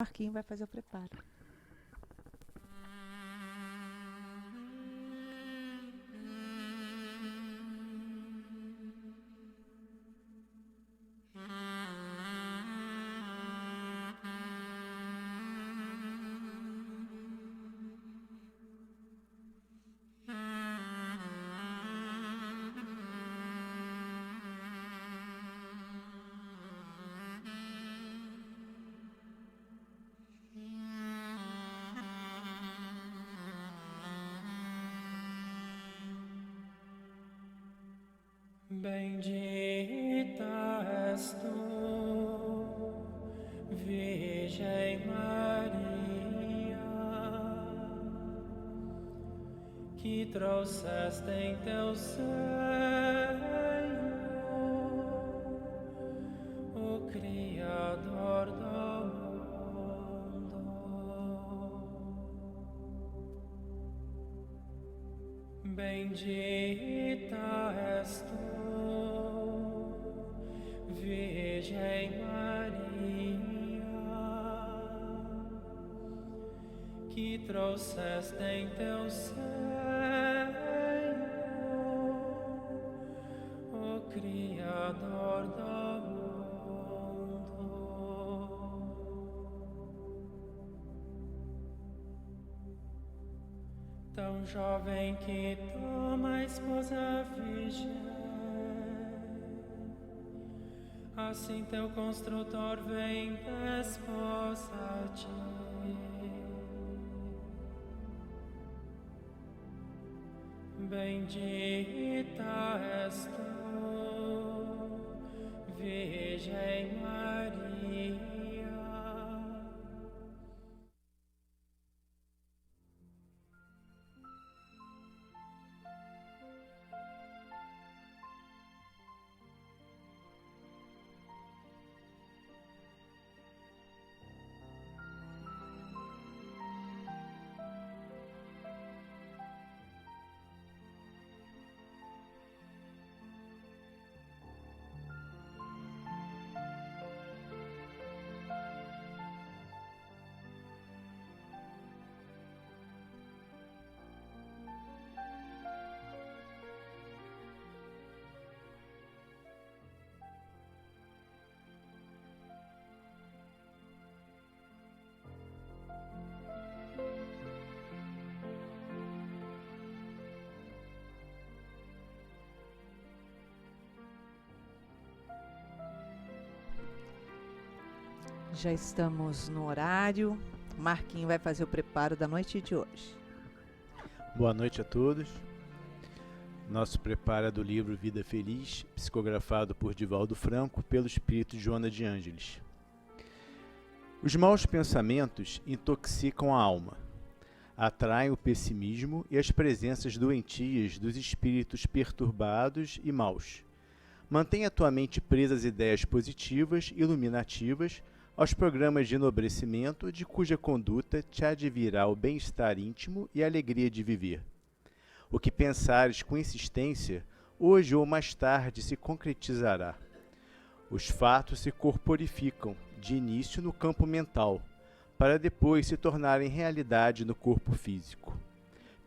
Marquinho vai fazer o preparo. Bendita és tu, Virgem Maria, que trouxeste em teu seio o Criador do mundo. Bendita és tu, Virgem Maria, que trouxeste em teu seio o Criador do mundo. Tão jovem que toma a esposa virgem, assim teu construtor vem desposa-te. Bendita és tu, Virgem Maria. Já estamos no horário. Marquinho vai fazer o preparo da noite de hoje. Boa noite a todos. Nosso preparo é do livro Vida Feliz, psicografado por Divaldo Franco, pelo espírito Joana de Ângeles. Os maus pensamentos intoxicam a alma, atraem o pessimismo e as presenças doentias dos espíritos perturbados e maus. Mantenha a tua mente presa às ideias positivas, iluminativas, aos programas de enobrecimento, de cuja conduta te advirá o bem-estar íntimo e a alegria de viver. O que pensares com insistência, hoje ou mais tarde se concretizará. Os fatos se corporificam, de início no campo mental, para depois se tornarem realidade no corpo físico.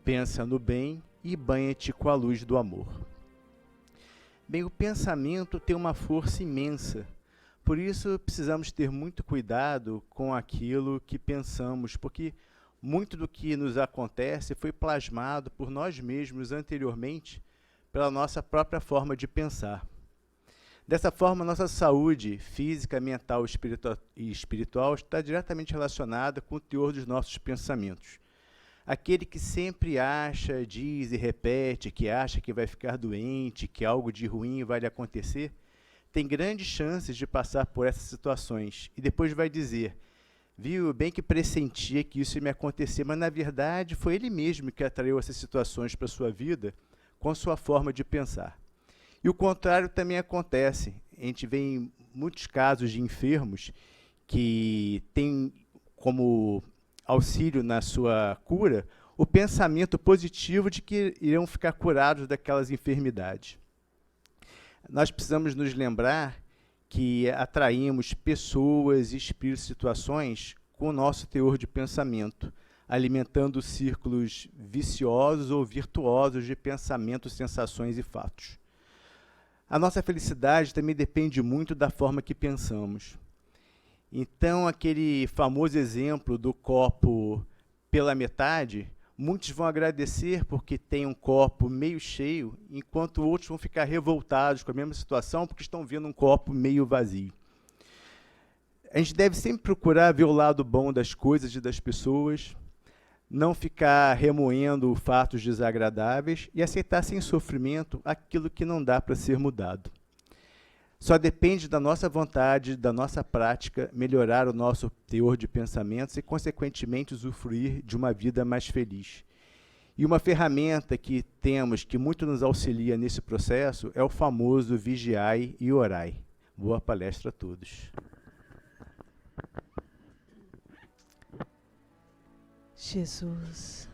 Pensa no bem e banha-te com a luz do amor. Bem, o pensamento tem uma força imensa. Por isso, precisamos ter muito cuidado com aquilo que pensamos, porque muito do que nos acontece foi plasmado por nós mesmos anteriormente, pela nossa própria forma de pensar. Dessa forma, nossa saúde física, mental e espiritual está diretamente relacionada com o teor dos nossos pensamentos. Aquele que sempre acha, diz e repete que acha que vai ficar doente, que algo de ruim vai lhe acontecer, tem grandes chances de passar por essas situações e depois vai dizer: viu, bem que pressentia que isso ia me acontecer, mas na verdade foi ele mesmo que atraiu essas situações para a sua vida com sua forma de pensar. E o contrário também acontece. A gente vê em muitos casos de enfermos que têm como auxílio na sua cura o pensamento positivo de que irão ficar curados daquelas enfermidades. Nós precisamos nos lembrar que atraímos pessoas, espíritos, situações com o nosso teor de pensamento, alimentando círculos viciosos ou virtuosos de pensamentos, sensações e fatos. A nossa felicidade também depende muito da forma que pensamos. Então, aquele famoso exemplo do copo pela metade, muitos vão agradecer porque tem um copo meio cheio, enquanto outros vão ficar revoltados com a mesma situação porque estão vendo um copo meio vazio. A gente deve sempre procurar ver o lado bom das coisas e das pessoas, não ficar remoendo fatos desagradáveis e aceitar sem sofrimento aquilo que não dá para ser mudado. Só depende da nossa vontade, da nossa prática, melhorar o nosso teor de pensamentos e, consequentemente, usufruir de uma vida mais feliz. E uma ferramenta que temos, que muito nos auxilia nesse processo, é o famoso vigiai e orai. Boa palestra a todos. Jesus,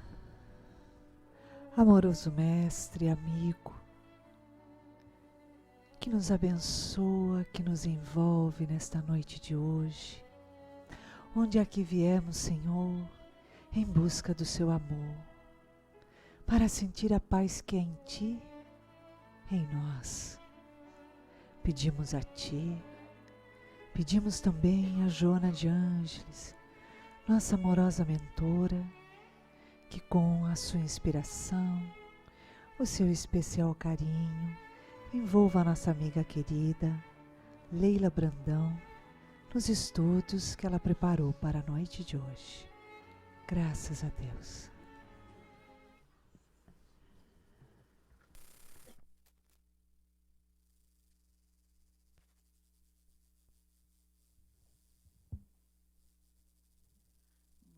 amoroso mestre, amigo, que nos abençoa, que nos envolve nesta noite de hoje, onde aqui viemos, Senhor, em busca do seu amor, para sentir a paz que é em Ti, em nós. Pedimos a Ti, pedimos também a Joana de Ângeles, nossa amorosa mentora, que com a sua inspiração, o seu especial carinho, envolva a nossa amiga querida, Leila Brandão, nos estudos que ela preparou para a noite de hoje. Graças a Deus.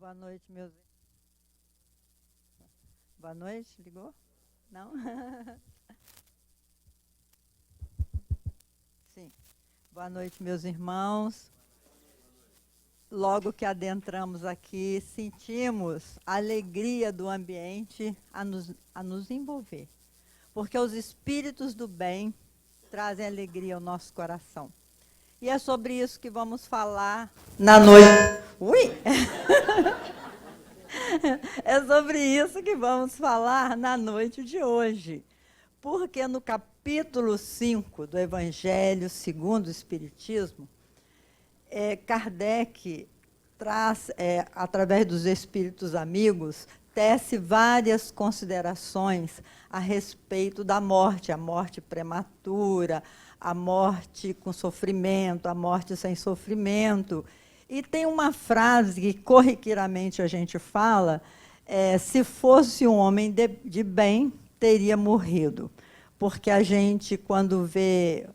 Boa noite, meus... Boa noite, ligou? Não? Sim. Boa noite, meus irmãos. Logo que adentramos aqui, sentimos a alegria do ambiente a nos envolver. Porque os espíritos do bem trazem alegria ao nosso coração. E é sobre isso que vamos falar na noite. Ui! É sobre isso que vamos falar na noite de hoje. Porque no capítulo 5 do Evangelho segundo o Espiritismo, Kardec traz, através dos espíritos amigos, tece várias considerações a respeito da morte, a morte prematura, a morte com sofrimento, a morte sem sofrimento. E tem uma frase que corriqueiramente a gente fala, se fosse um homem de bem, teria morrido. Porque a gente, quando vê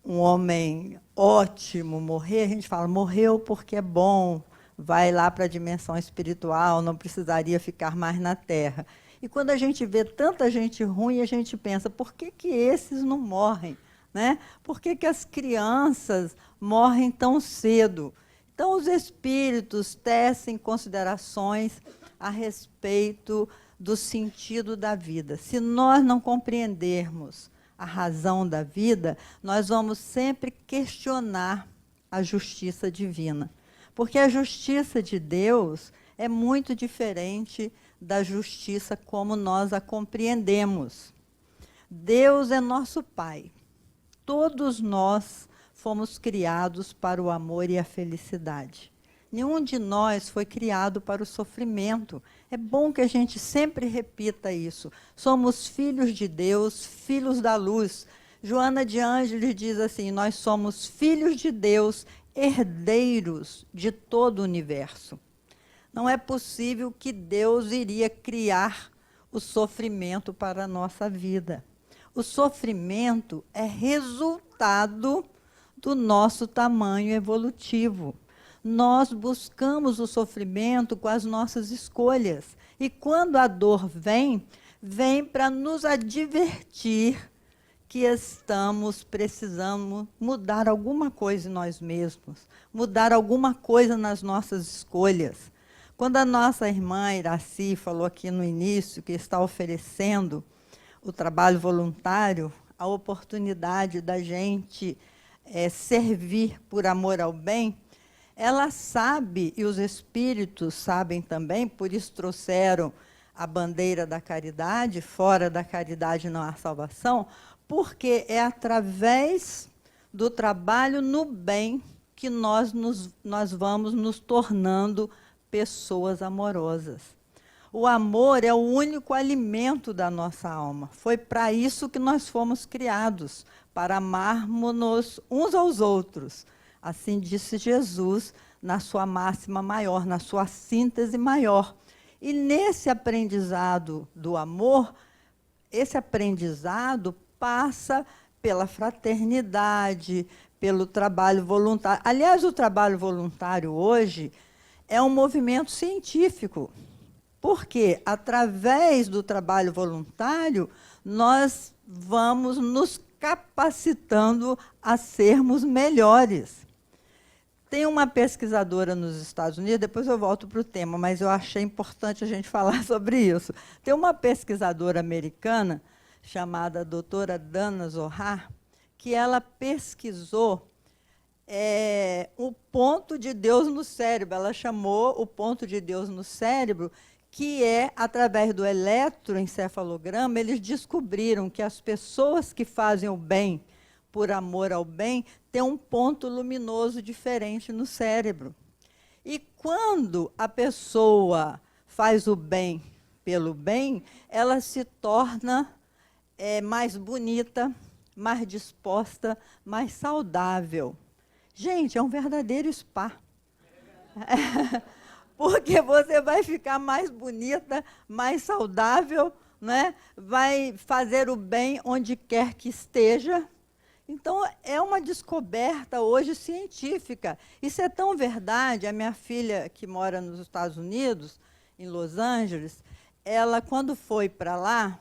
um homem ótimo morrer, a gente fala, morreu porque é bom, vai lá para a dimensão espiritual, não precisaria ficar mais na Terra. E quando a gente vê tanta gente ruim, a gente pensa, por que esses não morrem? Né? Por que as crianças morrem tão cedo? Então, os espíritos tecem considerações a respeito do sentido da vida. Se nós não compreendermos a razão da vida, nós vamos sempre questionar a justiça divina. Porque a justiça de Deus é muito diferente da justiça como nós a compreendemos. Deus é nosso Pai. Todos nós fomos criados para o amor e a felicidade. Nenhum de nós foi criado para o sofrimento. É bom que a gente sempre repita isso. Somos filhos de Deus, filhos da luz. Joana de Ângeles diz assim, nós somos filhos de Deus, herdeiros de todo o universo. Não é possível que Deus iria criar o sofrimento para a nossa vida. O sofrimento é resultado do nosso tamanho evolutivo. Nós buscamos o sofrimento com as nossas escolhas. E quando a dor vem, vem para nos advertir que estamos precisando mudar alguma coisa em nós mesmos, mudar alguma coisa nas nossas escolhas. Quando a nossa irmã Iraci falou aqui no início que está oferecendo o trabalho voluntário, a oportunidade da gente servir por amor ao bem, ela sabe, e os espíritos sabem também, por isso trouxeram a bandeira da caridade, fora da caridade não há salvação, porque é através do trabalho no bem que nós vamos nos tornando pessoas amorosas. O amor é o único alimento da nossa alma. Foi para isso que nós fomos criados, para amarmos-nos uns aos outros. Assim disse Jesus na sua máxima maior, na sua síntese maior. E nesse aprendizado do amor, esse aprendizado passa pela fraternidade, pelo trabalho voluntário. Aliás, o trabalho voluntário hoje é um movimento científico, porque através do trabalho voluntário nós vamos nos capacitando a sermos melhores. Tem uma pesquisadora nos Estados Unidos, depois eu volto para o tema, mas eu achei importante a gente falar sobre isso. Tem uma pesquisadora americana, chamada doutora Dana Zohar, que ela pesquisou o ponto de Deus no cérebro. Ela chamou o ponto de Deus no cérebro, que é, através do eletroencefalograma, eles descobriram que as pessoas que fazem o bem por amor ao bem, tem um ponto luminoso diferente no cérebro. E quando a pessoa faz o bem pelo bem, ela se torna mais bonita, mais disposta, mais saudável. Gente, é um verdadeiro spa. Porque você vai ficar mais bonita, mais saudável, né? Vai fazer o bem onde quer que esteja. Então, é uma descoberta hoje científica. Isso é tão verdade. A minha filha, que mora nos Estados Unidos, em Los Angeles, ela, quando foi para lá,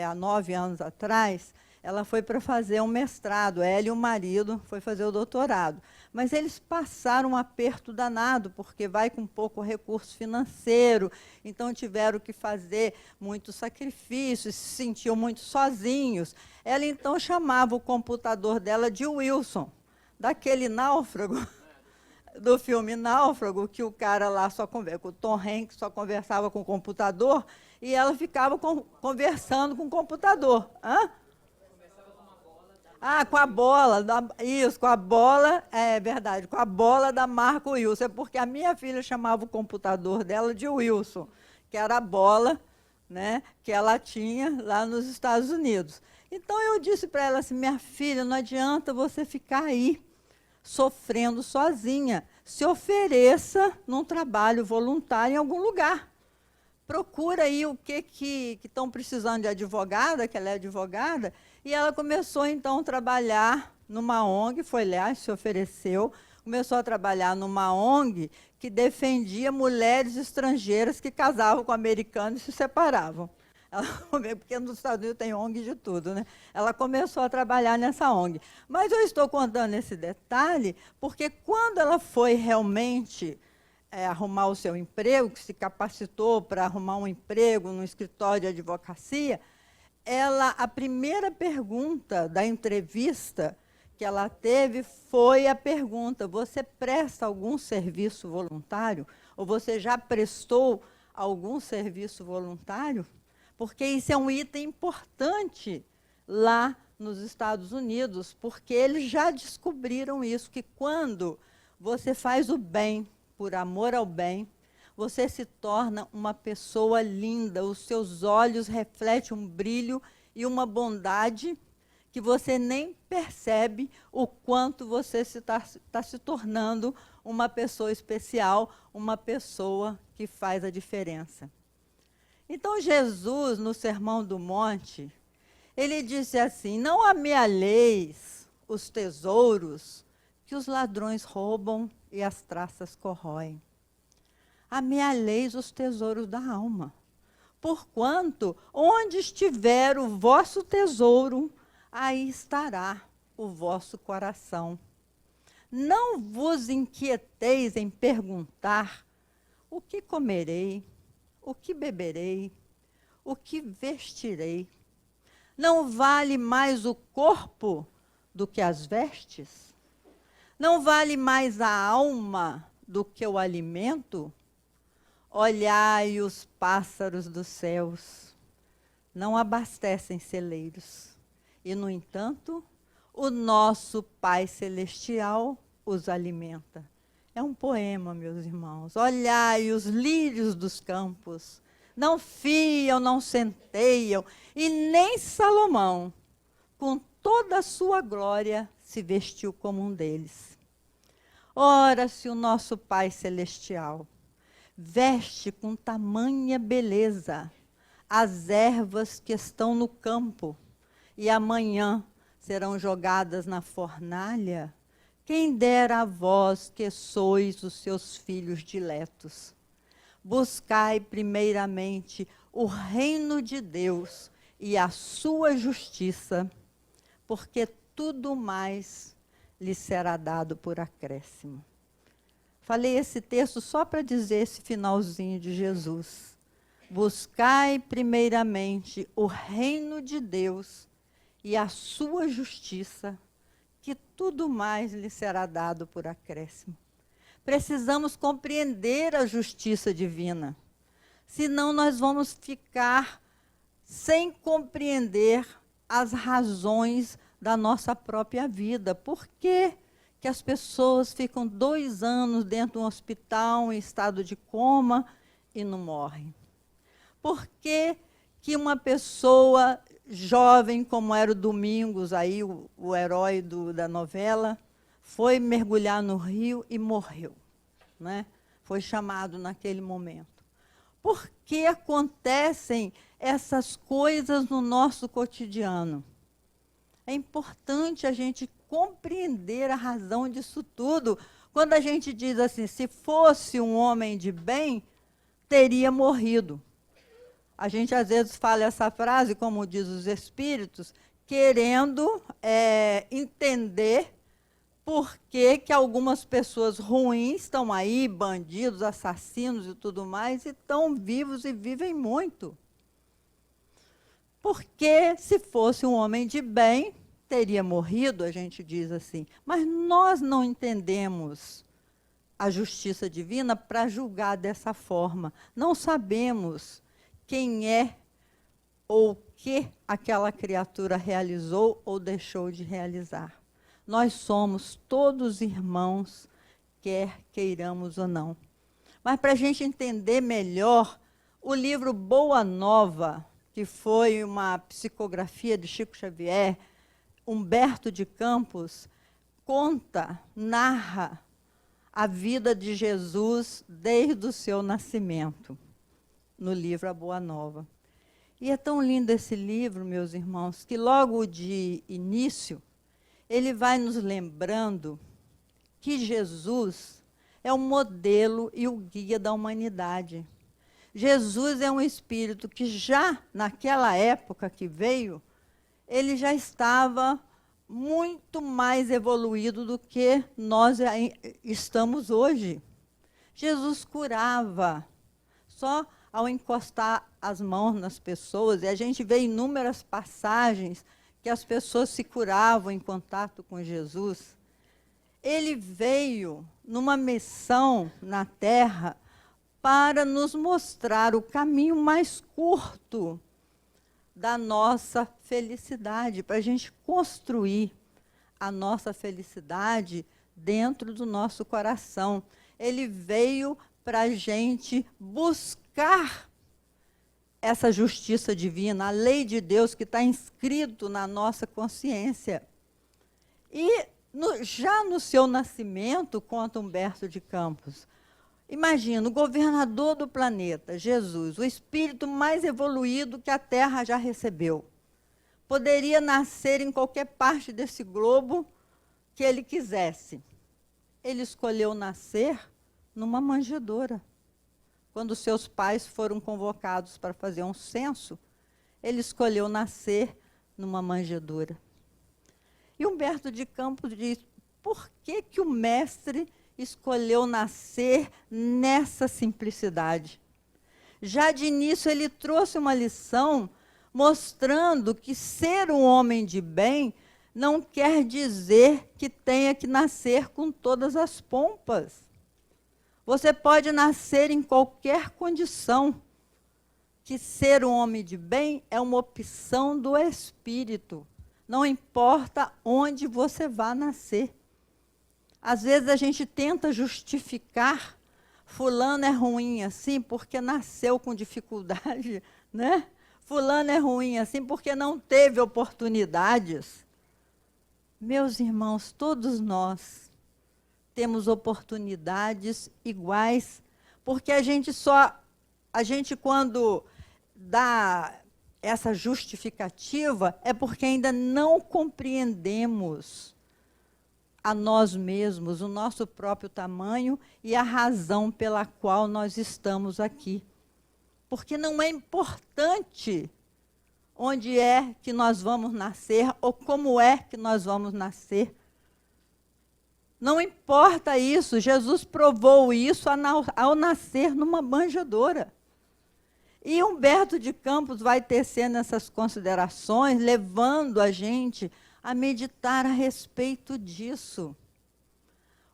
há 9 anos atrás, ela foi para fazer um mestrado. Ela e o marido foi fazer o doutorado. Mas eles passaram um aperto danado, porque vai com pouco recurso financeiro, então tiveram que fazer muitos sacrifícios, se sentiam muito sozinhos. Ela, então, chamava o computador dela de Wilson, daquele náufrago, do filme Náufrago, que o cara lá só conversa, o Tom Hanks só conversava com o computador, e ela ficava conversando com o computador. Hã? Com a bola, isso, com a bola, é verdade, com a bola da marca Wilson. É porque a minha filha chamava o computador dela de Wilson, que era a bola, né, que ela tinha lá nos Estados Unidos. Então eu disse para ela assim: minha filha, não adianta você ficar aí sofrendo sozinha. Se ofereça num trabalho voluntário em algum lugar. Procura aí o que estão precisando de advogada, que ela é advogada. E ela começou, então, a trabalhar numa ONG, foi lá, se ofereceu, começou a trabalhar numa ONG que defendia mulheres estrangeiras que casavam com americanos e se separavam. Porque nos Estados Unidos tem ONG de tudo, né? Ela começou a trabalhar nessa ONG. Mas eu estou contando esse detalhe porque quando ela foi realmente arrumar o seu emprego, que se capacitou para arrumar um emprego no escritório de advocacia, a primeira pergunta da entrevista que ela teve foi a pergunta: você presta algum serviço voluntário? Ou você já prestou algum serviço voluntário? Porque isso é um item importante lá nos Estados Unidos, porque eles já descobriram isso, que quando você faz o bem por amor ao bem, você se torna uma pessoa linda, os seus olhos refletem um brilho e uma bondade que você nem percebe o quanto você está se tornando uma pessoa especial, uma pessoa que faz a diferença. Então, Jesus, no Sermão do Monte, ele disse assim: não amealheis os tesouros que os ladrões roubam e as traças corroem. Amealheis os tesouros da alma. Porquanto, onde estiver o vosso tesouro, aí estará o vosso coração. Não vos inquieteis em perguntar: o que comerei, o que beberei, o que vestirei? Não vale mais o corpo do que as vestes? Não vale mais a alma do que o alimento? Olhai os pássaros dos céus, não abastecem celeiros, e, no entanto, o nosso Pai Celestial os alimenta. É um poema, meus irmãos. Olhai os lírios dos campos, não fiam, não centeiam, e nem Salomão, com toda a sua glória, se vestiu como um deles. Ora, se o nosso Pai Celestial veste com tamanha beleza as ervas que estão no campo e amanhã serão jogadas na fornalha, quem dera a vós que sois os seus filhos diletos. Buscai primeiramente o reino de Deus e a sua justiça, porque tudo mais lhe será dado por acréscimo. Falei esse texto só para dizer esse finalzinho de Jesus. Buscai primeiramente o reino de Deus e a sua justiça, que tudo mais lhe será dado por acréscimo. Precisamos compreender a justiça divina, senão nós vamos ficar sem compreender as razões da nossa própria vida. Por que que as pessoas ficam 2 anos dentro de um hospital em estado de coma e não morrem? Por que que uma pessoa jovem, como era o Domingos, aí, o herói da novela, foi mergulhar no rio e morreu, né? Foi chamado naquele momento. Por que acontecem essas coisas no nosso cotidiano? É importante a gente compreender a razão disso tudo. Quando a gente diz assim, se fosse um homem de bem, teria morrido. A gente às vezes fala essa frase, como diz os espíritos, querendo entender por que que algumas pessoas ruins estão aí, bandidos, assassinos e tudo mais, e estão vivos e vivem muito. Porque se fosse um homem de bem, teria morrido, a gente diz assim. Mas nós não entendemos a justiça divina para julgar dessa forma. Não sabemos quem é ou o que aquela criatura realizou ou deixou de realizar. Nós somos todos irmãos, quer queiramos ou não. Mas para a gente entender melhor, o livro Boa Nova, que foi uma psicografia de Chico Xavier, Humberto de Campos, conta, narra a vida de Jesus desde o seu nascimento, no livro A Boa Nova. E é tão lindo esse livro, meus irmãos, que logo de início, ele vai nos lembrando que Jesus é o modelo e o guia da humanidade. Jesus é um espírito que já naquela época que veio, ele já estava muito mais evoluído do que nós estamos hoje. Jesus curava, só ao encostar as mãos nas pessoas, e a gente vê inúmeras passagens que as pessoas se curavam em contato com Jesus. Ele veio numa missão na Terra para nos mostrar o caminho mais curto da nossa felicidade, para a gente construir a nossa felicidade dentro do nosso coração. Ele veio para a gente buscar essa justiça divina, a lei de Deus que está inscrito na nossa consciência. E já no seu nascimento, conta Humberto de Campos, imagina, o governador do planeta, Jesus, o espírito mais evoluído que a Terra já recebeu. Poderia nascer em qualquer parte desse globo que ele quisesse. Ele escolheu nascer numa manjedoura. Quando seus pais foram convocados para fazer um censo, ele escolheu nascer numa manjedoura. E Humberto de Campos diz, por que que o mestre escolheu nascer nessa simplicidade? Já de início ele trouxe uma lição mostrando que ser um homem de bem não quer dizer que tenha que nascer com todas as pompas. Você pode nascer em qualquer condição, que ser um homem de bem é uma opção do espírito. Não importa onde você vá nascer. Às vezes a gente tenta justificar, fulano é ruim assim porque nasceu com dificuldade, né? Fulano é ruim assim porque não teve oportunidades. Meus irmãos, todos nós temos oportunidades iguais, porque a gente quando dá essa justificativa é porque ainda não compreendemos a nós mesmos, o nosso próprio tamanho e a razão pela qual nós estamos aqui. Porque não é importante onde é que nós vamos nascer ou como é que nós vamos nascer. Não importa isso, Jesus provou isso ao nascer numa manjedoura. E Humberto de Campos vai tecendo essas considerações, levando a gente a meditar a respeito disso.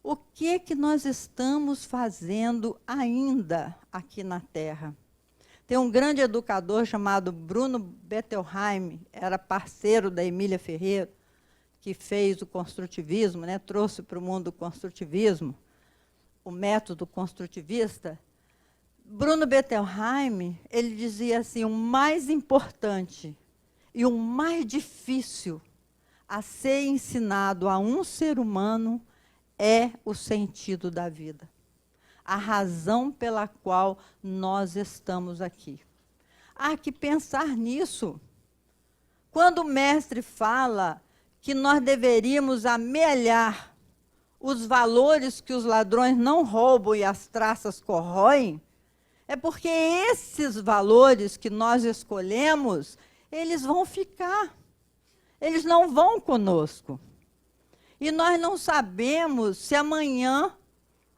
O que nós estamos fazendo ainda aqui na Terra? Tem um grande educador chamado Bruno Bettelheim, era parceiro da Emília Ferreira, que fez o construtivismo, né, trouxe para o mundo o construtivismo, o método construtivista. Bruno Bettelheim, ele dizia assim, o mais importante e o mais difícil a ser ensinado a um ser humano é o sentido da vida. A razão pela qual nós estamos aqui. Há que pensar nisso. Quando o mestre fala que nós deveríamos amealhar os valores que os ladrões não roubam e as traças corroem, é porque esses valores que nós escolhemos, eles vão ficar. Eles não vão conosco. E nós não sabemos se amanhã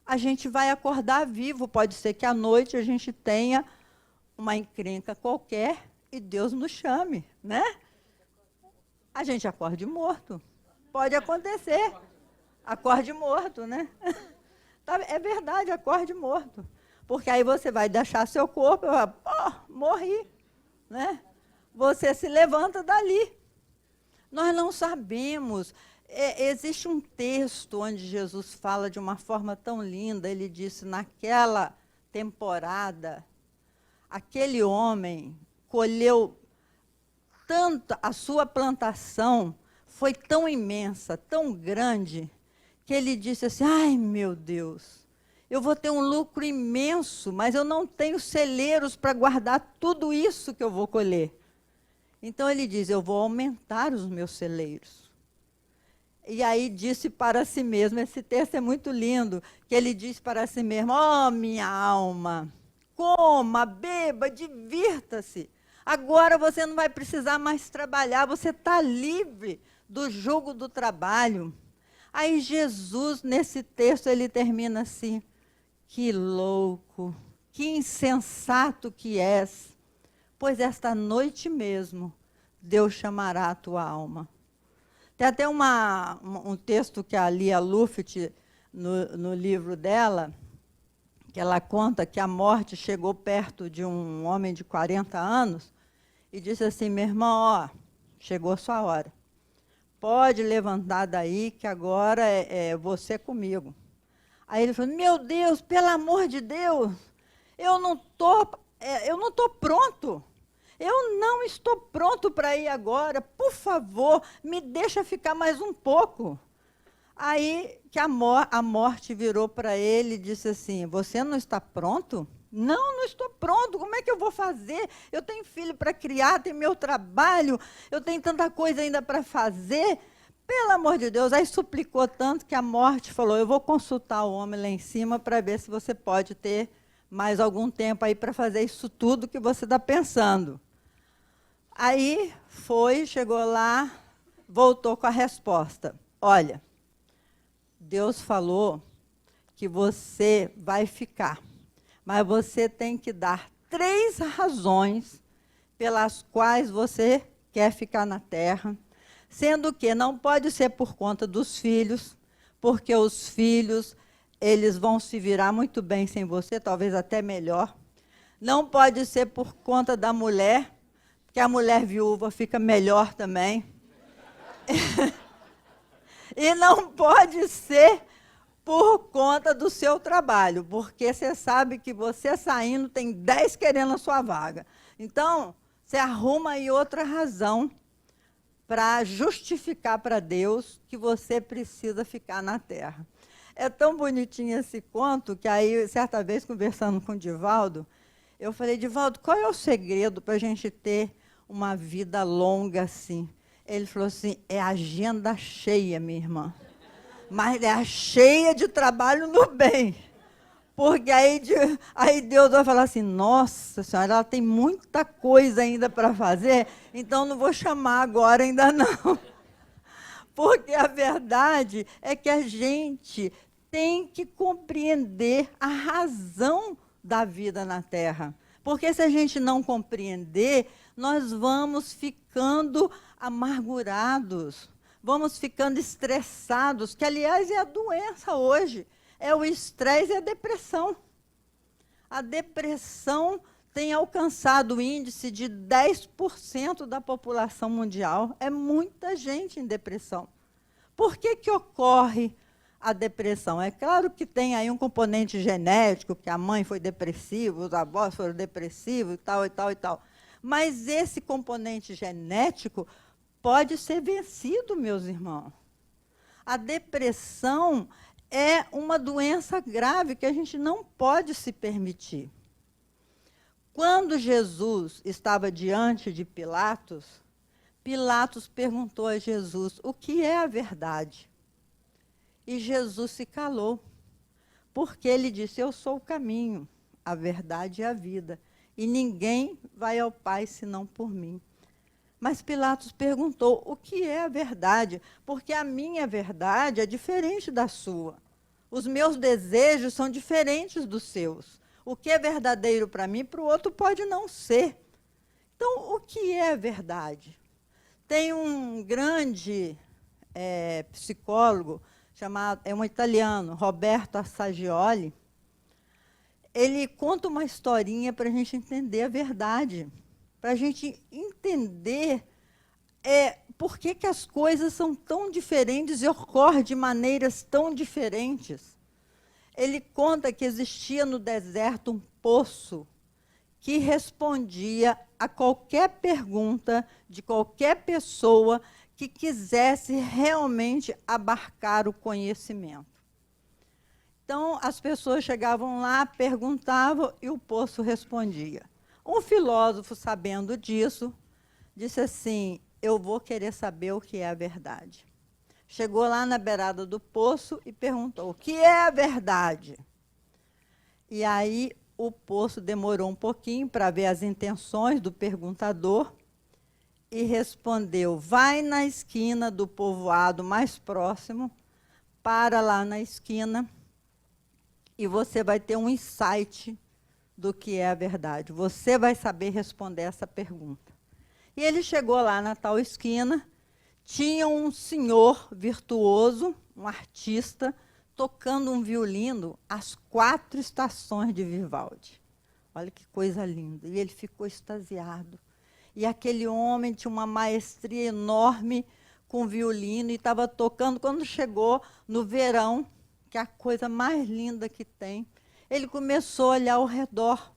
a gente vai acordar vivo. Pode ser que à noite a gente tenha uma encrenca qualquer e Deus nos chame, né? A gente acorde morto. Pode acontecer. Acorde morto, né? É verdade, acorde morto. Porque aí você vai deixar seu corpo e vai, morri, né? Você se levanta dali. Nós não sabemos. Existe um texto onde Jesus fala de uma forma tão linda, ele disse, naquela temporada, aquele homem colheu tanto, a sua plantação foi tão imensa, tão grande, que ele disse assim, ai meu Deus, eu vou ter um lucro imenso, mas eu não tenho celeiros para guardar tudo isso que eu vou colher. Então ele diz, eu vou aumentar os meus celeiros. E aí disse para si mesmo, esse texto é muito lindo, que ele diz para si mesmo, minha alma, coma, beba, divirta-se. Agora você não vai precisar mais trabalhar, você está livre do jugo do trabalho. Aí Jesus, nesse texto, ele termina assim, que louco, que insensato que és, pois esta noite mesmo Deus chamará a tua alma. Tem até um texto que a Lia Luft, no livro dela, que ela conta que a morte chegou perto de um homem de 40 anos e disse assim, meu irmão, chegou a sua hora. Pode levantar daí, que agora é você comigo. Aí ele falou, meu Deus, pelo amor de Deus, eu não estou pronto. Eu não estou pronto para ir agora, por favor, me deixa ficar mais um pouco. Aí que a morte virou para ele e disse assim, você não está pronto? Não estou pronto, como é que eu vou fazer? Eu tenho filho para criar, tenho meu trabalho, eu tenho tanta coisa ainda para fazer. Pelo amor de Deus, aí suplicou tanto que a morte falou, eu vou consultar o homem lá em cima para ver se você pode ter mais algum tempo aí para fazer isso tudo que você está pensando. Aí foi, chegou lá, voltou com a resposta. Olha, Deus falou que você vai ficar, mas você tem que dar 3 razões pelas quais você quer ficar na terra, Sendo que não pode ser por conta dos filhos, porque os filhos, eles vão se virar muito bem sem você, talvez até melhor. Não pode ser por conta da mulher, porque a mulher viúva fica melhor também. E não pode ser por conta do seu trabalho, porque você sabe que você saindo tem 10 querendo a sua vaga. Então, você arruma aí outra razão para justificar para Deus que você precisa ficar na terra. É tão bonitinho esse conto que aí, certa vez, conversando com o Divaldo, eu falei, Divaldo, qual é o segredo para a gente ter uma vida longa assim? Ele falou assim, é agenda cheia, minha irmã. Mas é cheia de trabalho no bem. Porque aí Deus vai falar assim, nossa senhora, ela tem muita coisa ainda para fazer, então não vou chamar agora ainda não. Porque a verdade é que a gente tem que compreender a razão da vida na Terra. Porque se a gente não compreender, nós vamos ficando amargurados, vamos ficando estressados, que aliás é a doença hoje. É o estresse e a depressão. A depressão tem alcançado o índice de 10% da população mundial. É muita gente em depressão. Por que que ocorre a depressão? É claro que tem aí um componente genético, que a mãe foi depressiva, os avós foram depressivos e tal, e tal, e tal. Mas esse componente genético pode ser vencido, meus irmãos. A depressão é uma doença grave que a gente não pode se permitir. Quando Jesus estava diante de Pilatos, Pilatos perguntou a Jesus, o que é a verdade? E Jesus se calou, porque ele disse, eu sou o caminho, a verdade e a vida, e ninguém vai ao Pai senão por mim. Mas Pilatos perguntou, o que é a verdade? Porque a minha verdade é diferente da sua. Os meus desejos são diferentes dos seus. O que é verdadeiro para mim, para o outro pode não ser. Então, o que é a verdade? Tem um grande psicólogo, é um italiano, Roberto Assagioli. Ele conta uma historinha para a gente entender a verdade, para a gente entender por que que as coisas são tão diferentes e ocorrem de maneiras tão diferentes. Ele conta que existia no deserto um poço que respondia a qualquer pergunta de qualquer pessoa que quisesse realmente abarcar o conhecimento. Então, as pessoas chegavam lá, perguntavam e o poço respondia. Um filósofo, sabendo disso, disse assim, eu vou querer saber o que é a verdade. Chegou lá na beirada do poço e perguntou, o que é a verdade? E aí o poço demorou um pouquinho para ver as intenções do perguntador e respondeu, vai na esquina do povoado mais próximo, para lá na esquina, e você vai ter um insight do que é a verdade. Você vai saber responder essa pergunta. E ele chegou lá na tal esquina, tinha um senhor virtuoso, um artista, tocando um violino às 4 estações de Vivaldi. Olha que coisa linda. E ele ficou extasiado. E aquele homem tinha uma maestria enorme com violino e estava tocando. Quando chegou no verão, que é a coisa mais linda que tem, ele começou a olhar ao redor.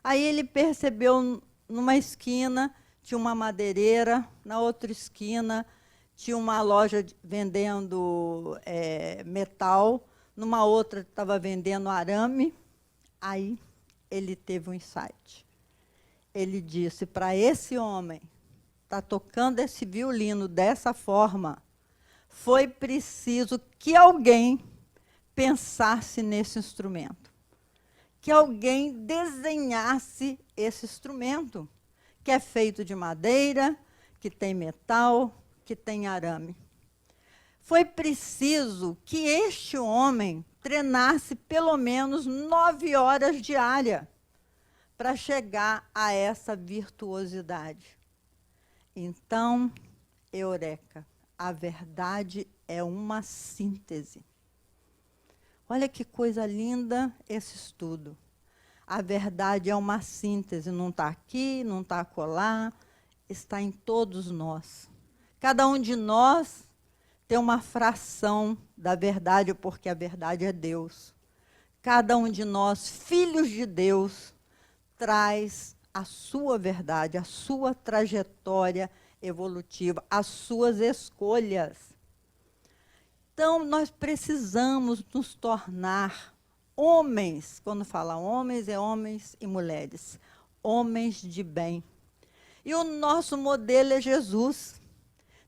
Aí ele percebeu numa esquina tinha uma madeireira, na outra esquina tinha uma loja vendendo metal, numa outra estava vendendo arame. Aí ele teve um insight. Ele disse, para esse homem estar tocando esse violino dessa forma, foi preciso que alguém pensasse nesse instrumento, que alguém desenhasse esse instrumento, que é feito de madeira, que tem metal, que tem arame. Foi preciso que este homem treinasse pelo menos 9 horas diárias para chegar a essa virtuosidade. Então, eureka. A verdade é uma síntese. Olha que coisa linda esse estudo. A verdade é uma síntese, não está aqui, não está acolá, está em todos nós. Cada um de nós tem uma fração da verdade, porque a verdade é Deus. Cada um de nós, filhos de Deus, traz a sua verdade, a sua trajetória evolutiva, as suas escolhas. Então, nós precisamos nos tornar homens. Quando fala homens, é homens e mulheres. Homens de bem. E o nosso modelo é Jesus.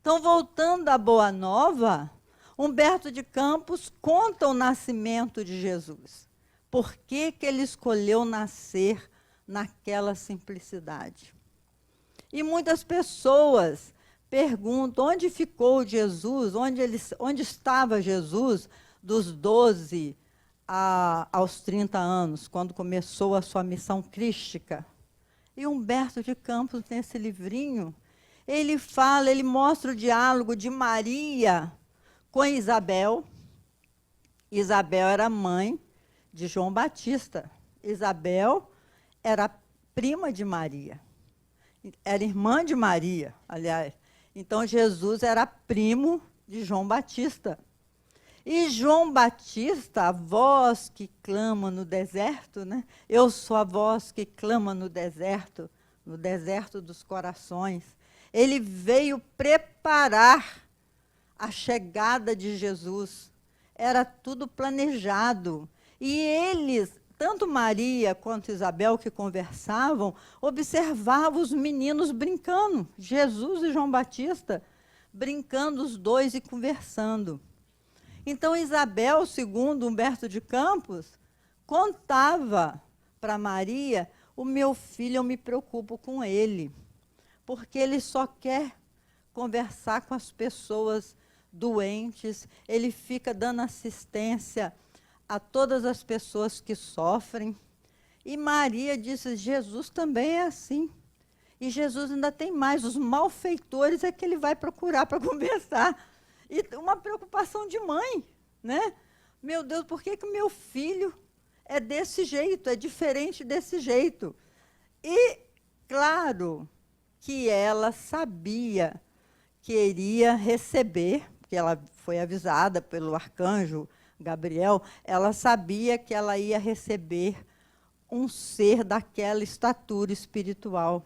Então, voltando à Boa Nova, Humberto de Campos conta o nascimento de Jesus. Por que que ele escolheu nascer naquela simplicidade? E muitas pessoas perguntam onde ficou Jesus, onde estava Jesus dos 12 aos 30 anos, quando começou a sua missão crística. E Humberto de Campos, nesse livrinho, ele fala, ele mostra o diálogo de Maria com Isabel. Isabel era mãe de João Batista. Isabel era prima de Maria. Era irmã de Maria, aliás. Então, Jesus era primo de João Batista. E João Batista, a voz que clama no deserto, né? Eu sou a voz que clama no deserto dos corações. Ele veio preparar a chegada de Jesus. Era tudo planejado. E eles, tanto Maria quanto Isabel, que conversavam, observavam os meninos brincando, Jesus e João Batista, brincando os dois e conversando. Então, Isabel, segundo Humberto de Campos, contava para Maria, o meu filho, eu me preocupo com ele, porque ele só quer conversar com as pessoas doentes, ele fica dando assistência a todas as pessoas que sofrem. E Maria disse, Jesus também é assim. E Jesus ainda tem mais, os malfeitores é que ele vai procurar para conversar. E uma preocupação de mãe, né? Meu Deus, por que o meu filho é desse jeito, é diferente desse jeito? E, claro, que ela sabia que iria receber, porque ela foi avisada pelo arcanjo Gabriel, ela sabia que ela ia receber um ser daquela estatura espiritual.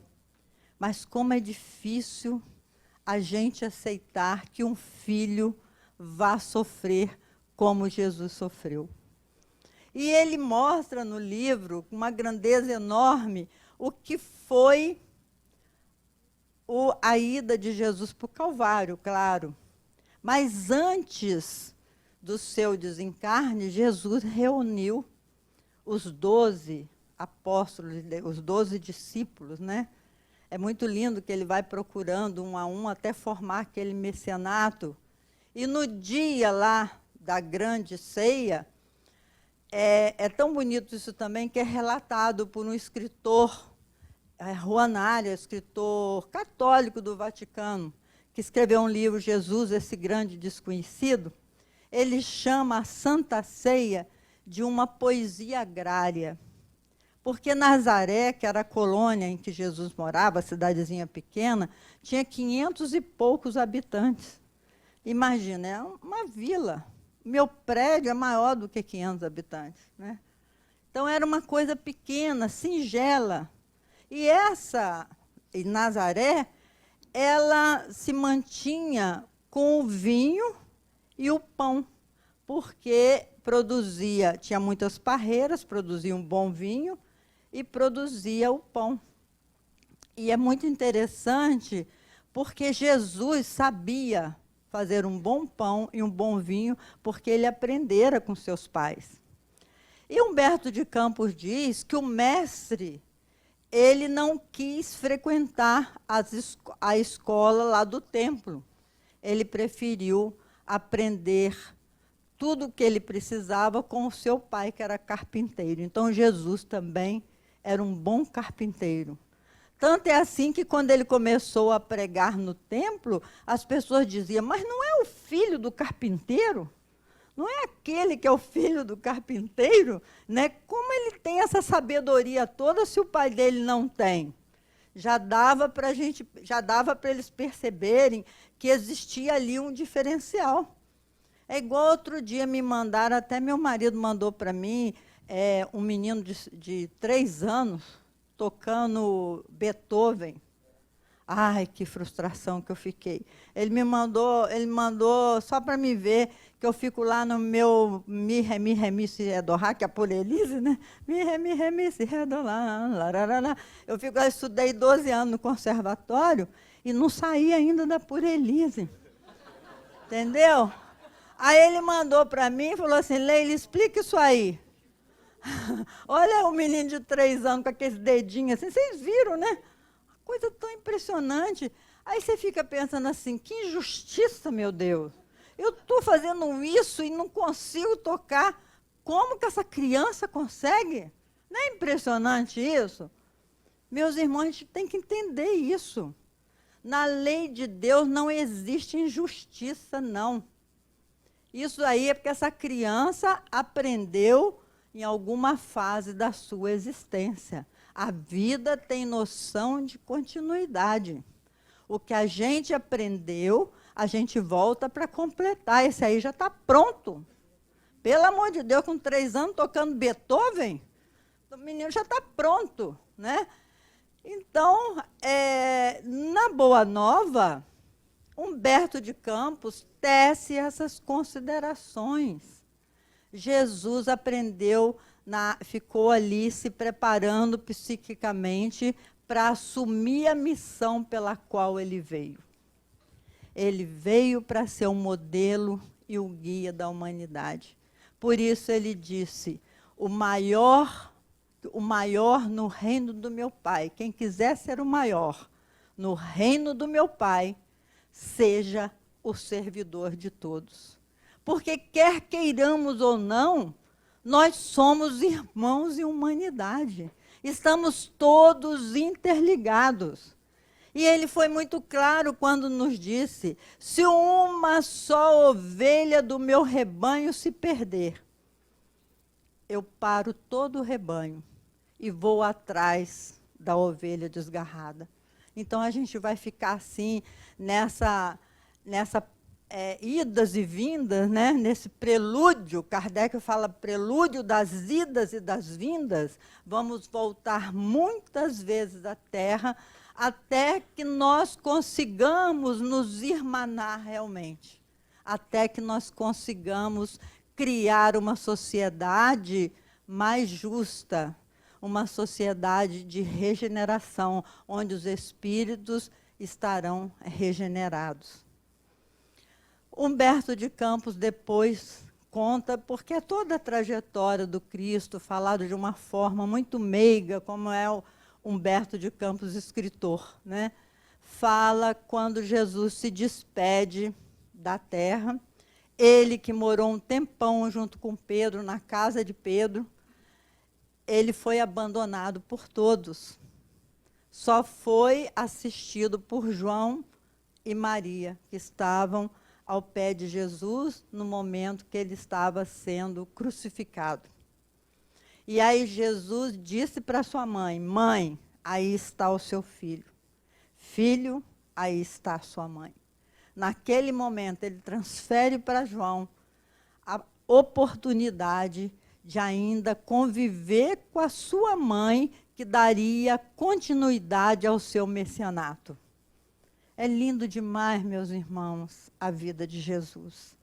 Mas como é difícil a gente aceitar que um filho vá sofrer como Jesus sofreu. E ele mostra no livro, com uma grandeza enorme, o que foi a ida de Jesus para o Calvário, claro. Mas antes do seu desencarne, Jesus reuniu os 12 apóstolos, os 12 discípulos, né? É muito lindo que ele vai procurando um a um até formar aquele mecenato. E no dia lá da grande ceia, é tão bonito isso também, que é relatado por um escritor, Juan Arias, escritor católico do Vaticano, que escreveu um livro, Jesus, esse grande desconhecido. Ele chama a Santa Ceia de uma poesia agrária. Porque Nazaré, que era a colônia em que Jesus morava, a cidadezinha pequena, tinha 500 e poucos habitantes. Imagina, é uma vila. Meu prédio é maior do que 500 habitantes, né? Então, era uma coisa pequena, singela. E Nazaré, ela se mantinha com o vinho e o pão, porque tinha muitas parreiras, produzia um bom vinho, e produzia o pão. E é muito interessante, porque Jesus sabia fazer um bom pão e um bom vinho, porque ele aprendera com seus pais. E Humberto de Campos diz que o mestre, ele não quis frequentar a escola lá do templo. Ele preferiu aprender tudo o que ele precisava com o seu pai, que era carpinteiro. Então, Jesus também era um bom carpinteiro. Tanto é assim que quando ele começou a pregar no templo, as pessoas diziam, mas não é o filho do carpinteiro? Não é aquele que é o filho do carpinteiro? Né? Como ele tem essa sabedoria toda se o pai dele não tem? Já dava para eles perceberem que existia ali um diferencial. É igual outro dia me mandaram, até meu marido mandou para mim, um menino de 3 anos tocando Beethoven. Ai, que frustração que eu fiquei. Ele me mandou só para me ver que eu fico lá no meu mi, ré, mi, si, ré, dó, rá, que é a polelise, né? Mi, ré, mi, si, ré, dó, lá, larará. Eu estudei 12 anos no conservatório e não saí ainda da polelise. Entendeu? Aí ele mandou para mim e falou assim, Leila, explica isso aí. Olha o menino de 3 anos com aqueles dedinhos assim, vocês viram, né? Coisa tão impressionante. Aí você fica pensando assim, que injustiça, meu Deus. Eu estou fazendo isso e não consigo tocar. Como que essa criança consegue? Não é impressionante isso? Meus irmãos, a gente tem que entender isso. Na lei de Deus não existe injustiça, não. Isso aí é porque essa criança aprendeu em alguma fase da sua existência. A vida tem noção de continuidade. O que a gente aprendeu, a gente volta para completar. Esse aí já está pronto. Pelo amor de Deus, com 3 anos tocando Beethoven, o menino já está pronto, né? Então, na Boa Nova, Humberto de Campos tece essas considerações. Jesus aprendeu, ficou ali se preparando psiquicamente para assumir a missão pela qual ele veio. Ele veio para ser o modelo e o guia da humanidade. Por isso ele disse, o maior no reino do meu Pai, quem quiser ser o maior no reino do meu Pai, seja o servidor de todos. Porque quer queiramos ou não, nós somos irmãos em humanidade. Estamos todos interligados. E ele foi muito claro quando nos disse, se uma só ovelha do meu rebanho se perder, eu paro todo o rebanho e vou atrás da ovelha desgarrada. Então, a gente vai ficar assim, nessa idas e vindas, né? Nesse prelúdio, Kardec fala prelúdio das idas e das vindas, vamos voltar muitas vezes à Terra, até que nós consigamos nos irmanar realmente, até que nós consigamos criar uma sociedade mais justa, uma sociedade de regeneração, onde os espíritos estarão regenerados. Humberto de Campos depois conta, porque é toda a trajetória do Cristo falado de uma forma muito meiga, como é o Humberto de Campos, escritor, né? Fala quando Jesus se despede da terra, ele que morou um tempão junto com Pedro, na casa de Pedro, ele foi abandonado por todos. Só foi assistido por João e Maria, que estavam ao pé de Jesus no momento que ele estava sendo crucificado. E aí Jesus disse para sua mãe, mãe, aí está o seu filho. Filho, aí está a sua mãe. Naquele momento, ele transfere para João a oportunidade de ainda conviver com a sua mãe, que daria continuidade ao seu messianato. É lindo demais, meus irmãos, a vida de Jesus.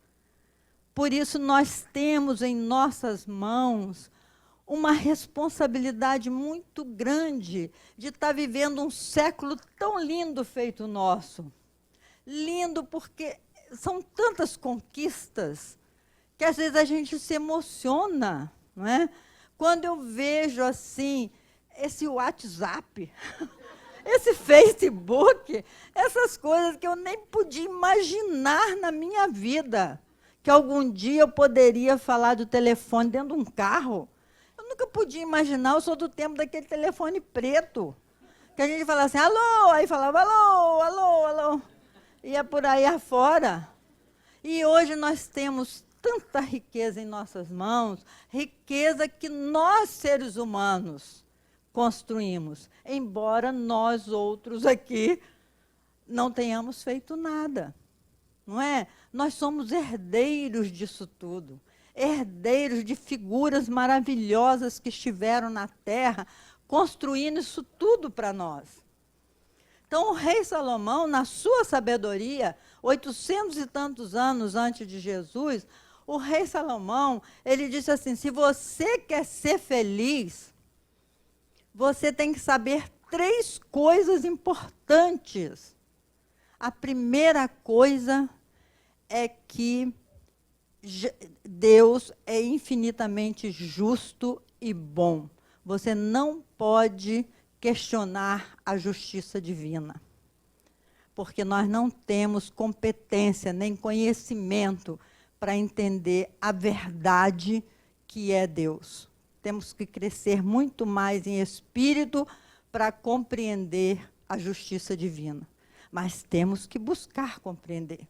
Por isso, nós temos em nossas mãos uma responsabilidade muito grande de estar vivendo um século tão lindo feito o nosso. Lindo porque são tantas conquistas que às vezes a gente se emociona, não é? Quando eu vejo assim, esse WhatsApp, esse Facebook, essas coisas que eu nem podia imaginar na minha vida, que algum dia eu poderia falar do telefone dentro de um carro. Eu nunca podia imaginar, eu sou do tempo daquele telefone preto, Que a gente falava assim, alô, aí falava alô, alô, alô. Ia por aí afora. E hoje nós temos tanta riqueza em nossas mãos, riqueza que nós, seres humanos, construímos, embora nós outros aqui não tenhamos feito nada, não é? Nós somos herdeiros disso tudo, herdeiros de figuras maravilhosas que estiveram na terra, construindo isso tudo para nós. Então, o rei Salomão, na sua sabedoria, 800 e tantos anos antes de Jesus, o rei Salomão, ele disse assim, se você quer ser feliz, você tem que saber 3 coisas importantes. A primeira coisa é que Deus é infinitamente justo e bom. Você não pode questionar a justiça divina, porque nós não temos competência nem conhecimento para entender a verdade que é Deus. Temos que crescer muito mais em espírito para compreender a justiça divina, mas temos que buscar compreender.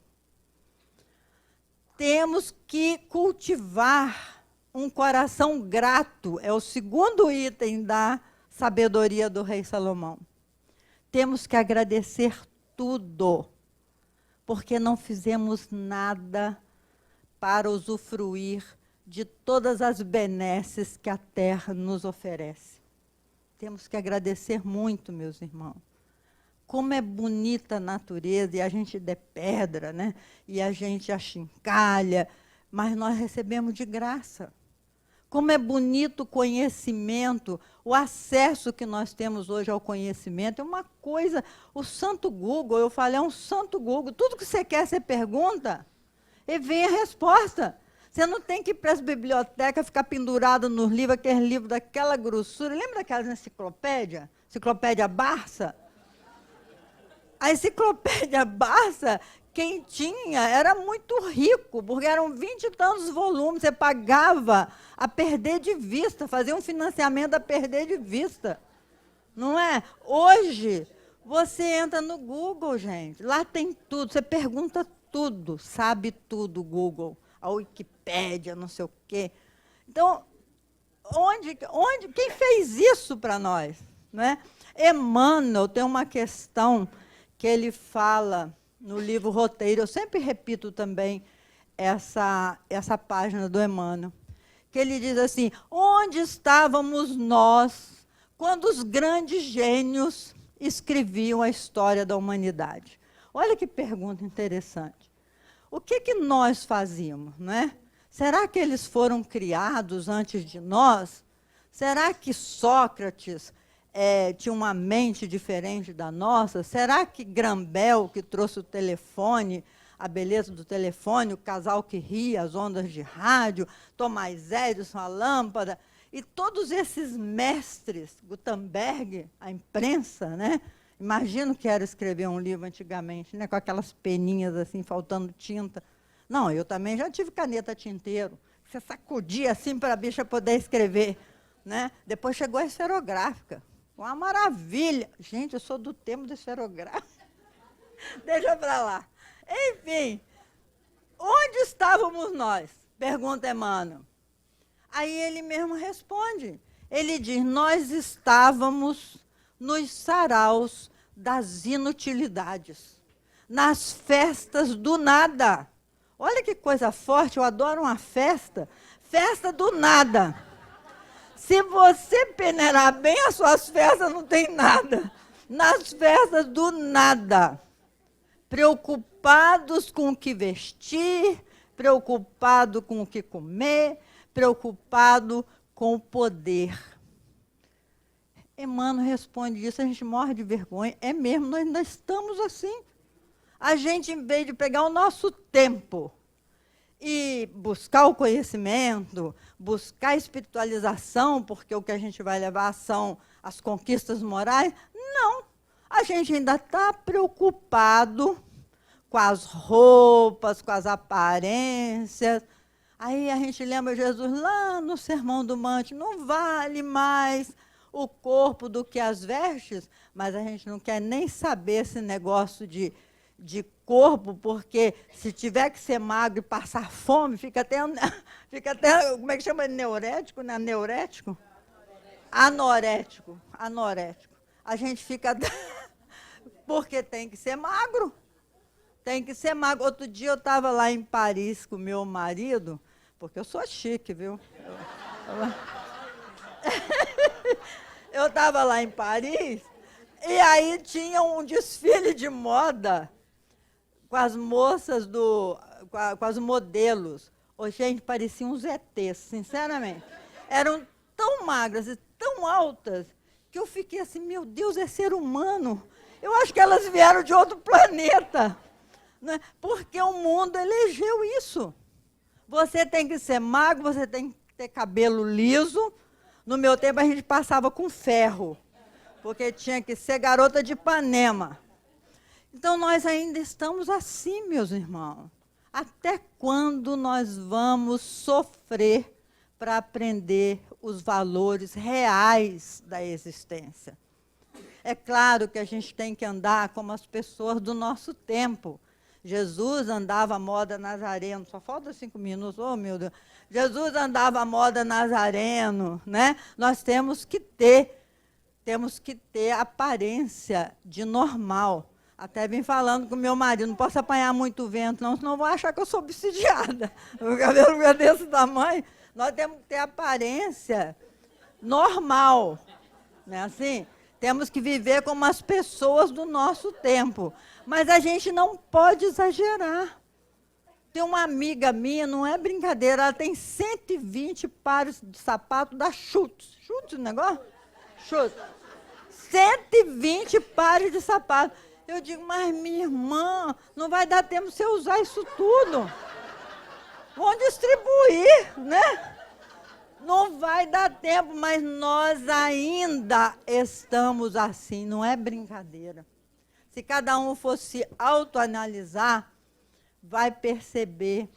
Temos que cultivar um coração grato, é o segundo item da sabedoria do rei Salomão. Temos que agradecer tudo, porque não fizemos nada para usufruir de todas as benesses que a terra nos oferece. Temos que agradecer muito, meus irmãos. Como é bonita a natureza, e a gente dê pedra, né? E a gente achincalha, mas nós recebemos de graça. Como é bonito o conhecimento, o acesso que nós temos hoje ao conhecimento. É uma coisa, o santo Google, eu falei, é um santo Google. Tudo que você quer, você pergunta, e vem a resposta. Você não tem que ir para as bibliotecas, ficar pendurado nos livros, aqueles livros daquela grossura. Lembra daquelas enciclopédias? Enciclopédia Barça? A enciclopédia Barça, quem tinha era muito rico, porque eram 20 e tantos volumes, você pagava a perder de vista, fazia um financiamento a perder de vista. Não é? Hoje, você entra no Google, gente, lá tem tudo, você pergunta tudo, sabe tudo, Google, a Wikipédia, não sei o quê. Então, quem fez isso para nós? Não é? Emmanuel tem uma questão que ele fala no livro Roteiro, eu sempre repito também essa página do Emmanuel, que ele diz assim, onde estávamos nós quando os grandes gênios escreviam a história da humanidade? Olha que pergunta interessante. O que nós fazíamos, não é? Será que eles foram criados antes de nós? Será que Sócrates tinha uma mente diferente da nossa? Será que Graham-Bell, que trouxe o telefone, a beleza do telefone, o casal que ria, as ondas de rádio, Thomas Edison, a lâmpada, e todos esses mestres, Gutenberg, a imprensa, né? Imagino que era escrever um livro antigamente, né? Com aquelas peninhas assim, faltando tinta. Não, eu também já tive caneta tinteiro. Você sacudia assim para a bicha poder escrever, né? Depois chegou a esferográfica. Uma maravilha. Gente, eu sou do tempo do esferográfico. Deixa para lá. Enfim, onde estávamos nós? Pergunta Emmanuel. Aí ele mesmo responde. Ele diz, nós estávamos nos saraus das inutilidades, nas festas do nada. Olha que coisa forte, eu adoro uma festa. Festa do nada. Se você peneirar bem as suas festas, não tem nada. Nas festas do nada. Preocupados com o que vestir, preocupado com o que comer, preocupado com o poder. Emmanuel responde isso, a gente morre de vergonha. É mesmo, nós ainda estamos assim. A gente, em vez de pegar o nosso tempo e buscar o conhecimento, buscar a espiritualização, porque o que a gente vai levar são as conquistas morais, não. A gente ainda está preocupado com as roupas, com as aparências. Aí a gente lembra Jesus lá no Sermão do Monte, não vale mais o corpo do que as vestes, mas a gente não quer nem saber esse negócio de corpo, porque se tiver que ser magro e passar fome, fica até como é que chama? Neurético, né? Neurético? Anorético. A gente fica... porque tem que ser magro. Tem que ser magro. Outro dia eu estava lá em Paris com meu marido, porque eu sou chique, viu? Eu estava lá em Paris, e aí tinha um desfile de moda com as moças com as modelos. Oh, gente, pareciam uns ETs, sinceramente. Eram tão magras e tão altas que eu fiquei assim, meu Deus, é ser humano. Eu acho que elas vieram de outro planeta, né? Porque o mundo elegeu isso. Você tem que ser magro, você tem que ter cabelo liso. No meu tempo a gente passava com ferro, porque tinha que ser garota de Ipanema. Então nós ainda estamos assim, meus irmãos. Até quando nós vamos sofrer para aprender os valores reais da existência? É claro que a gente tem que andar como as pessoas do nosso tempo. Jesus andava à moda nazareno, só falta 5 minutos, oh meu Deus. Jesus andava à moda nazareno, né? Nós temos que ter aparência de normal. Até vim falando com meu marido, não posso apanhar muito vento, não, senão vou achar que eu sou obsidiada. O cabelo é desse tamanho. Nós temos que ter aparência normal, né? Assim, temos que viver como as pessoas do nosso tempo. Mas a gente não pode exagerar. Tem uma amiga minha, não é brincadeira, ela tem 120 pares de sapato da Schutz. Schutz o negócio? Schutz. 120 pares de sapato. Eu digo, mas minha irmã, não vai dar tempo de você usar isso tudo. Vão distribuir, né? Não vai dar tempo, mas nós ainda estamos assim, não é brincadeira. Se cada um fosse autoanalisar, vai perceber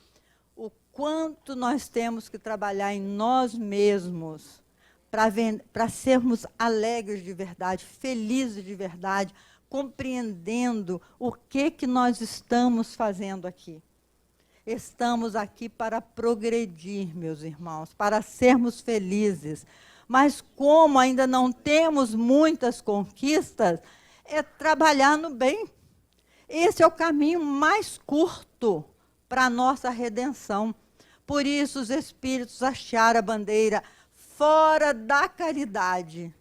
o quanto nós temos que trabalhar em nós mesmos para sermos alegres de verdade, felizes de verdade, compreendendo o que nós estamos fazendo aqui. Estamos aqui para progredir, meus irmãos, para sermos felizes. Mas como ainda não temos muitas conquistas, é trabalhar no bem. Esse é o caminho mais curto para a nossa redenção. Por isso os Espíritos hastearam a bandeira, fora da caridade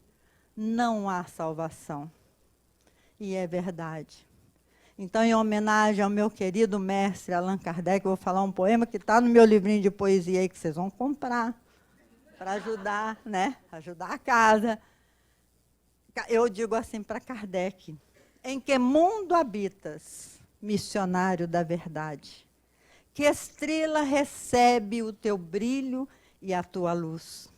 não há salvação. E é verdade. Então, em homenagem ao meu querido mestre Allan Kardec, eu vou falar um poema que está no meu livrinho de poesia aí, que vocês vão comprar, para ajudar, né? Ajudar a casa. Eu digo assim para Kardec: em que mundo habitas, missionário da verdade? Que estrela recebe o teu brilho e a tua luz?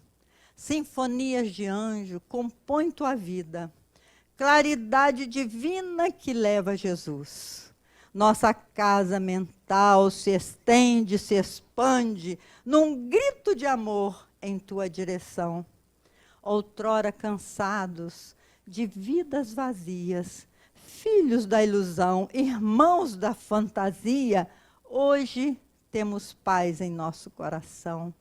Sinfonias de anjo compõem tua vida, claridade divina que leva a Jesus. Nossa casa mental se estende, se expande, num grito de amor em tua direção. Outrora cansados de vidas vazias, filhos da ilusão, irmãos da fantasia, hoje temos paz em nosso coração.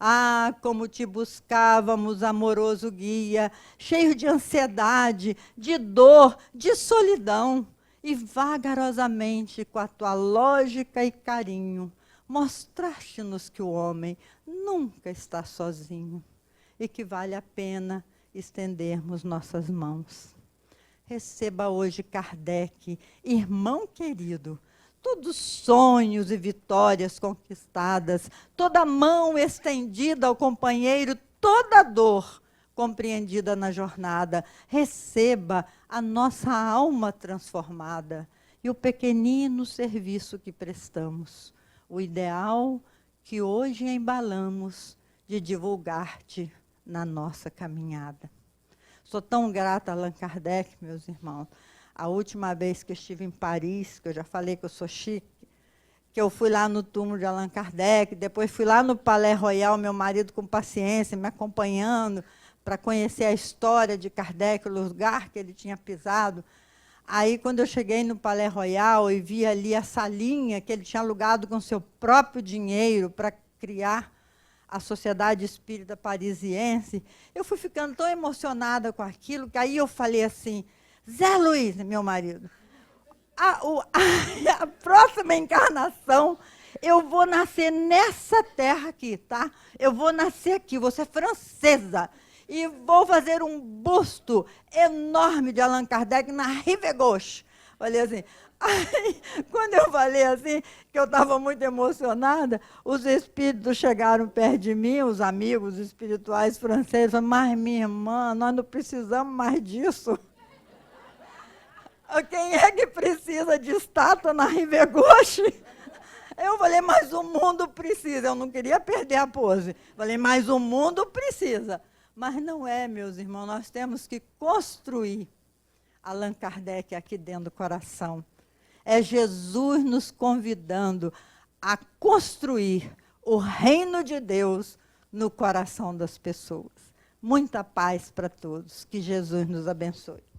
Ah, como te buscávamos, amoroso guia, cheio de ansiedade, de dor, de solidão, e vagarosamente, com a tua lógica e carinho, mostraste-nos que o homem nunca está sozinho e que vale a pena estendermos nossas mãos. Receba hoje, Kardec, irmão querido, todos sonhos e vitórias conquistadas, toda mão estendida ao companheiro, toda dor compreendida na jornada. Receba a nossa alma transformada e o pequenino serviço que prestamos, o ideal que hoje embalamos de divulgar-te na nossa caminhada. Sou tão grata a Allan Kardec, meus irmãos. A última vez que eu estive em Paris, que eu já falei que eu sou chique, que eu fui lá no túmulo de Allan Kardec, depois fui lá no Palais Royal, meu marido com paciência, me acompanhando, para conhecer a história de Kardec, o lugar que ele tinha pisado. Aí, quando eu cheguei no Palais Royal e vi ali a salinha que ele tinha alugado com seu próprio dinheiro para criar a Sociedade Espírita Parisiense, eu fui ficando tão emocionada com aquilo, que aí eu falei assim, Zé Luiz, meu marido, a próxima encarnação, eu vou nascer nessa terra aqui, tá? Eu vou nascer aqui, vou ser francesa, e vou fazer um busto enorme de Allan Kardec na Rive Gauche. Falei assim. Aí, quando eu falei assim, que eu estava muito emocionada, os espíritos chegaram perto de mim, os amigos espirituais franceses, falaram, mas minha irmã, nós não precisamos mais disso. Quem é que precisa de estátua na Rive Gauche? Eu falei, mas o mundo precisa. Eu não queria perder a pose. Falei, mas o mundo precisa. Mas não é, meus irmãos, nós temos que construir Allan Kardec aqui dentro do coração. É Jesus nos convidando a construir o reino de Deus no coração das pessoas. Muita paz para todos. Que Jesus nos abençoe.